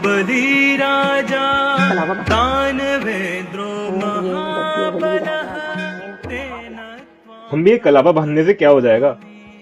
महाबली राजा दानवेंद्रो हम भी ये कलावा बांधने से क्या हो जाएगा?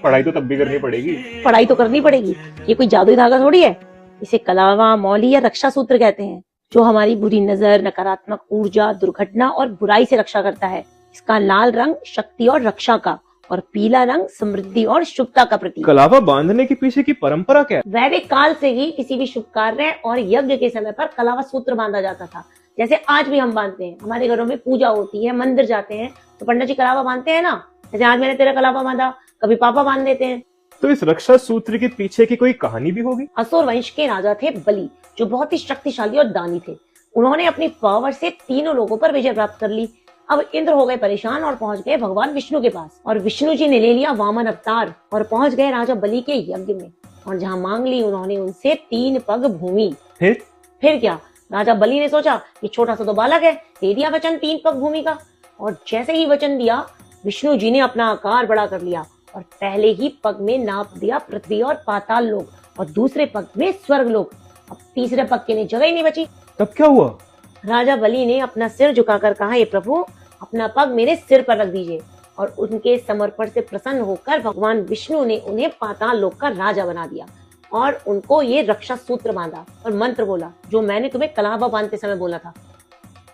पढ़ाई तो तब भी करनी पड़ेगी। पढ़ाई तो करनी पड़ेगी, ये कोई जादुई धागा थोड़ी है। इसे कलावा, मौली या रक्षा सूत्र कहते हैं, जो हमारी बुरी नजर, नकारात्मक ऊर्जा, दुर्घटना और बुराई से रक्षा करता है। इसका लाल रंग शक्ति और रक्षा का, और पीला रंग समृद्धि और शुभता का प्रतीक। कलावा बांधने के पीछे की परंपरा क्या है? वैदिक काल से ही किसी भी शुभ कार्य और यज्ञ के समय पर कलावा सूत्र बांधा जाता था। जैसे आज भी हम बांधते हैं, हमारे घरों में पूजा होती है, मंदिर जाते हैं तो पंडित जी कलावा बांधते हैं ना। जैसे आज मैंने तेरा कलावा बांधा, कभी पापा बांध देते हैं। तो इस रक्षा सूत्र के पीछे की कोई कहानी भी होगी? असुर वंश के राजा थे बलि, जो बहुत ही शक्तिशाली और दानी थे। उन्होंने अपनी पावर से तीनों लोगों पर विजय प्राप्त कर ली। अब इंद्र हो गए परेशान और पहुंच गए भगवान विष्णु के पास, और विष्णु जी ने ले लिया वामन अवतार और पहुंच गए राजा बलि के यज्ञ में। और जहां मांग ली उन्होंने उनसे 3 पग भूमि। फिर क्या, राजा बलि ने सोचा कि छोटा सा तो बालक है, दे दिया वचन 3 पग भूमि का। और जैसे ही वचन दिया, विष्णु जी ने अपना आकार बड़ा कर लिया और पहले ही पग में नाप दिया पृथ्वी और पाताल लोक, और दूसरे पग में स्वर्ग लोक। अब तीसरे पग के लिए जगह ही नहीं बची। तब क्या हुआ? राजा बलि ने अपना सिर झुकाकर कहा, हे प्रभु, अपना पग मेरे सिर पर रख दीजिए। और उनके समर्पण से प्रसन्न होकर भगवान विष्णु ने उन्हें पाताल लोक का राजा बना दिया और उनको ये रक्षा सूत्र बांधा और मंत्र बोला, जो मैंने तुम्हें कलावा बांधते समय बोला था।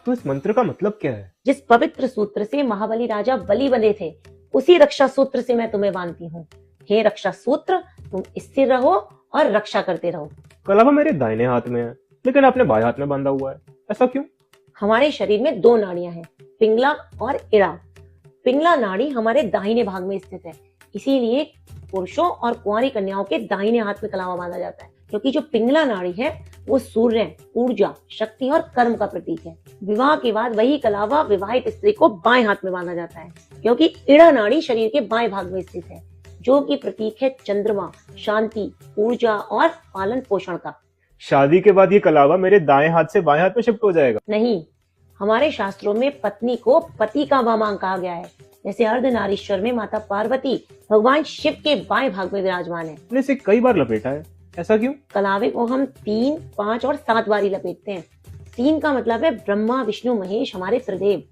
तो इस मंत्र का मतलब क्या है? जिस पवित्र सूत्र से महाबली राजा बलि बंधे थे, उसी रक्षा सूत्र से मैं तुम्हें बांधती हूँ। हे रक्षा सूत्र, तुम स्थिर रहो और रक्षा करते रहो। कलावा मेरे दाहिने हाथ में है, लेकिन आपने बाएं हाथ में बांधा हुआ है, ऐसा क्यों? हमारे शरीर में 2 नाड़ियां हैं, पिंगला और इड़ा। पिंगला नाड़ी हमारे दाहिने भाग में स्थित है, इसीलिए पुरुषों और कुंवारी कन्याओं के दाहिने हाथ में कलावा बांधा जाता है, क्योंकि जो पिंगला नाड़ी है वो सूर्य, ऊर्जा, शक्ति और कर्म का प्रतीक है। विवाह के बाद वही कलावा विवाहित स्त्री को बाएं हाथ में बांधा जाता है, क्योंकि इड़ा नाड़ी शरीर के बाएं भाग में स्थित है, जो कि प्रतीक है चंद्रमा, शांति, ऊर्जा और पालन पोषण का। शादी के बाद ये कलावा मेरे दाएं हाथ से बाएं हाथ में शिफ्ट हो जाएगा? नहीं, हमारे शास्त्रों में पत्नी को पति का वामांग कहा गया है। जैसे अर्धनारीश्वर में माता पार्वती भगवान शिव के बाएं भाग में विराजमान है। मैंने इसे कई बार लपेटा है, ऐसा क्यों? कलावे को हम 3, 5 और 7 बारी लपेटते हैं। 3 का मतलब है ब्रह्मा विष्णु महेश, हमारे त्रिदेव।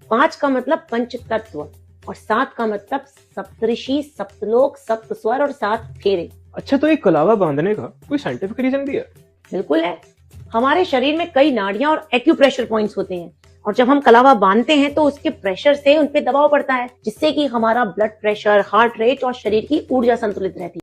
5 का मतलब पंच तत्व, और 7 का मतलब सप्तऋषि, सप्तलोक, सप्त स्वर और 7 फेरे। अच्छा, तो एक कलावा बांधने का कोई साइंटिफिक रीजन भी है? बिल्कुल है। हमारे शरीर में कई नाड़ियां और एक्यूप्रेशर पॉइंट्स होते हैं, और जब हम कलावा बांधते हैं तो उसके प्रेशर से उन पे दबाव पड़ता है, जिससे कि हमारा ब्लड प्रेशर, हार्ट रेट और शरीर की ऊर्जा संतुलित रहती है।